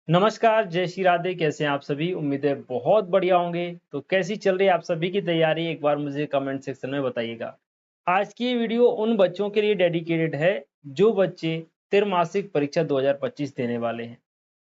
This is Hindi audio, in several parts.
नमस्कार, जय श्री राधे। कैसे हैं आप सभी? उम्मीद है बहुत बढ़िया होंगे। तो कैसी चल रही है आप सभी की तैयारी, एक बार मुझे कमेंट सेक्शन में बताइएगा। आज की ये वीडियो उन बच्चों के लिए डेडिकेटेड है जो बच्चे त्रिमासिक परीक्षा 2025 देने वाले हैं।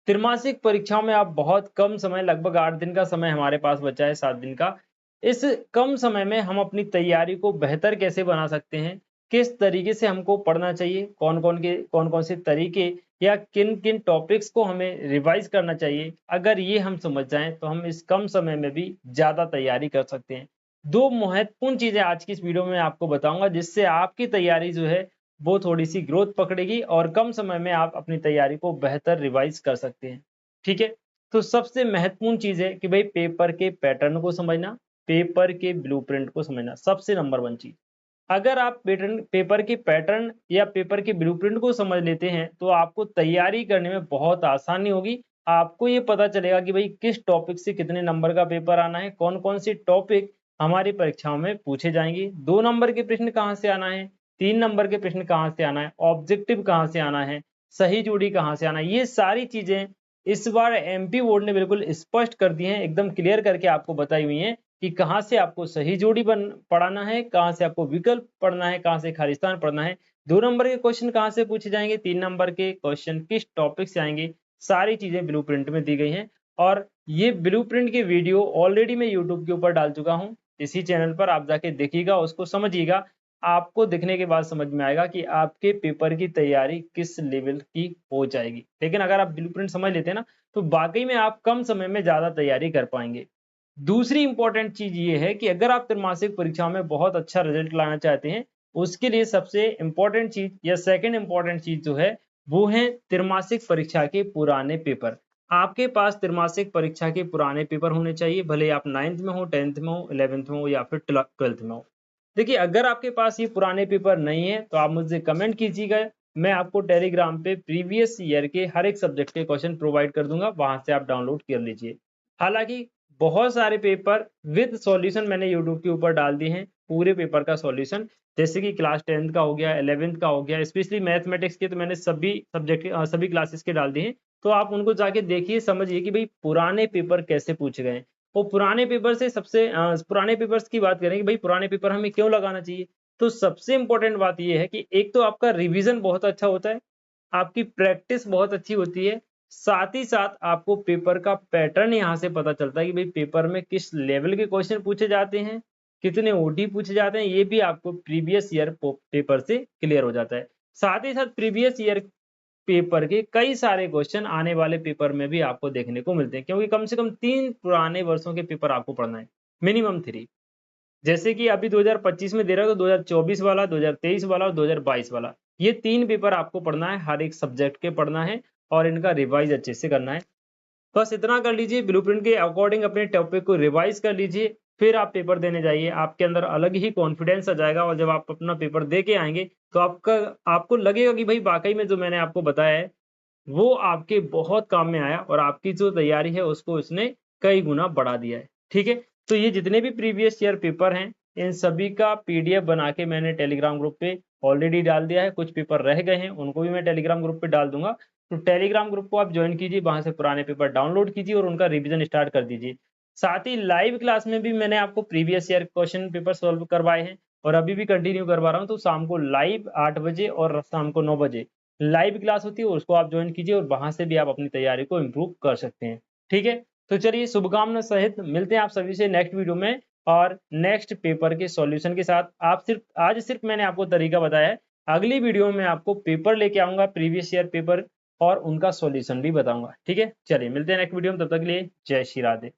त्रिमासिक परीक्षाओं में आप बहुत कम समय, लगभग 8 दिन का समय हमारे पास बचा है, 7 दिन का। इस कम समय में हम अपनी तैयारी को बेहतर कैसे बना सकते हैं? किस तरीके से हमको पढ़ना चाहिए? कौन-कौन से तरीके या किन-किन टॉपिक्स को हमें रिवाइज़ करना चाहिए? अगर ये हम समझ जाएँ तो हम इस कम समय में भी ज़्यादा तैयारी कर सकते हैं। 2 महत्वपूर्ण चीज़ें आज की इस वीडियो में आपको बताऊँगा, जिससे आपकी तैयारी जो है वो थोड़ी-सी ग्रोथ पकड़ेगी और कम समय में आप अपनी तैयारी को बेहतर रिवाइज़ कर सकते हैं। ठीक है? तो सबसे महत्वपूर्ण चीज़ है कि भई पेपर के पैटर्न को समझना, पेपर के ब्लूप्रिंट को समझना, सबसे नंबर 1 चीज़। अगर आप पेपर के पैटर्न या पेपर के ब्लूप्रिंट को समझ लेते हैं, तो आपको तैयारी करने में बहुत आसानी होगी। आपको ये पता चलेगा कि भई किस टॉपिक से कितने नंबर का पेपर आना है, कौन-कौन से टॉपिक हमारी परीक्षाओं में पूछे जाएँगे, 2 नंबर के प्रश्न कहाँ से आना है, 3 नंबर के प्रश्न कहाँ से आना है, ऑब्जेक्टिव कहाँ से आना है, सही जोड़ी कहाँ से आना है। ये सारी चीज़ें इस बार एमपी बोर्ड ने बिल्कुल स्पष्ट कर दी हैं, एकदम क्लियर करके आपको बताई हुई हैं कि कहाँ से आपको सही जोड़ी पढ़ाना है, कहाँ से आपको विकल्प पढ़ना है, कहाँ से खाली स्थान पढ़ना है, 2 नंबर के क्वेश्चन कहाँ से पूछे जाएँगे, 3 नंबर के क्वेश्चन किस टॉपिक से आएँगे, सारी चीज़ें ब्लूप्रिंट में दी गई हैं। और ये ब्लूप्रिंट की वीडियो ऑलरेडी मैं यूट्यूब के ऊपर डाल चुका हूँ। इसी चैनल पर आप जाके देखिएगा, उसको समझिएगा। आपको देखने के बाद समझ में आएगा कि आपके पेपर की तैयारी किस लेवल की हो जाएगी। लेकिन अगर आप ब्लूप्रिंट समझ लेते हैं ना, तो वाक़ई में आप कम समय में ज़्यादा तैयारी कर पाएँगे। दूसरी इम्पोर्टेंट चीज़ ये है कि अगर आप त्रैमासिक परीक्षाओं में बहुत अच्छा रिज़ल्ट लाना चाहते हैं, उसके लिए सबसे इम्पोर्टेंट चीज़ या सेकंड इम्पोर्टेंट चीज़ जो है, वो है त्रैमासिक परीक्षा के पुराने पेपर। आपके पास त्रैमासिक परीक्षा के पुराने पेपर होने चाहिए, भले ही आप 9th में हो, 10th में हो, 11th में हो या फिर 12th में हो। देखिए, अगर आपके पास ये पुराने पेपर नहीं है, तो आप मुझसे कमेंट कीजिएगा। मैं आपको टेलीग्राम पे प्रीवियस ईयर के हर एक सब्जेक्ट के क्वेश्चन प्रोवाइड कर दूँगा, वहाँ से आप डाउनलोड कर लीजिए। हालाँकि बहुत सारे पेपर विद सॉल्यूशन मैंने यूट्यूब के ऊपर डाल दिए हैं, पूरे पेपर का सॉल्यूशन। जैसे कि क्लास 10th का हो गया, 11th का हो गया, स्पेशली मैथमेटिक्स के तो मैंने सभी क्लासेस के डाल दिए हैं। तो आप उनको जाके देखिए, समझिए कि भई पुराने पेपर कैसे पूछे गए हैं। वो पुराने पेपर से पुराने पेपर्स की बात करें कि भई पुराने पेपर हमें क्यों लगाना चाहिए? तो सबसे इम्पोर्टेंट बात ये है कि एक तो आपका रिवीज़न बहुत अच्छा होता है, आपकी प्रैक्टिस बहुत अच्छी होती है, साथ ही साथ आपको पेपर का पैटर्न यहाँ से पता चलता है कि भई पेपर में किस लेवल के क्वेश्चन पूछे जाते हैं, कितने ओडी पूछे जाते हैं, ये भी आपको प्रीवियस ईयर पेपर से क्लियर हो जाता है। साथ ही साथ प्रीवियस ईयर पेपर के कई सारे क्वेश्चन आने वाले पेपर में भी आपको देखने को मिलते हैं, क्योंकि कम से कम 3 पुराने वर्षों के पेपर आपको पढ़ना है, मिनिमम 3। जैसे कि अभी 2025 में दे रहा है, तो 2024 वाला, 2023 वाला और 2022 वाला, ये 3 पेपर आपको पढ़ना है, हर एक सब्जेक्ट के पढ़ना है और इनका रिवाइज़ अच्छे से करना है। बस इतना कर लीजिए, ब्लूप्रिंट के अकॉर्डिंग अपने टॉपिक को रिवाइज़ कर लीजिए, फिर आप पेपर देने जाइए। आपके अंदर अलग ही कॉन्फिडेंस आ जाएगा और जब आप अपना पेपर दे के आएँगे, तो आपको लगेगा कि भई वाक़ई में जो मैंने आपको बताया है, वो आपके बहुत काम में आया और आपकी जो तैयारी है उसको इसने कई गुना बढ़ा दिया है। ठीक है? तो ये जितने भी प्रीवियस ईयर पेपर हैं, इन सभी का पीडीएफ बना के मैंने टेलीग्राम ग्रुप पे ऑलरेडी डाल दिया है। कुछ पेपर रह गए हैं, उनको भी मैं टेलीग्राम ग्रुप पे डाल दूँगा। तो टेलीग्राम ग्रुप को आप जॉइन कीजिए, वहाँ से पुराने पेपर डाउनलोड कीजिए और उनका रिवीजन स्टार्ट कर दीजिए। साथ ही लाइव क्लास में भी मैंने आपको previous year question paper solve करवाए हैं और अभी भी कंटिन्यू करवा रहा हूँ। तो शाम को लाइव 8 बजे और शाम को 9 बजे लाइव क्लास होती है, उसको आप जॉइन कीजिए और वहाँ से भी आप अपनी तैयारी को इम्प्रूव कर सकते हैं। ठीक है? तो चलिए, शुभकामना सहित मिलते हैं आप सभी से नेक्स्ट वीडियो में और नेक्स्ट पेपर के सॉल्यूशन के साथ। आज सिर्फ मैंने आपको तरीका बताया है। अगली वीडियो में आपको पेपर लेके आऊँगा, प्रीवियस ईयर पेपर, और उनका सॉल्यूशन भी बताऊँगा। ठीक है? चलिए, मिलते हैं नेक्स्ट वीडियो में, तब तक के लिए जय श्री राधे।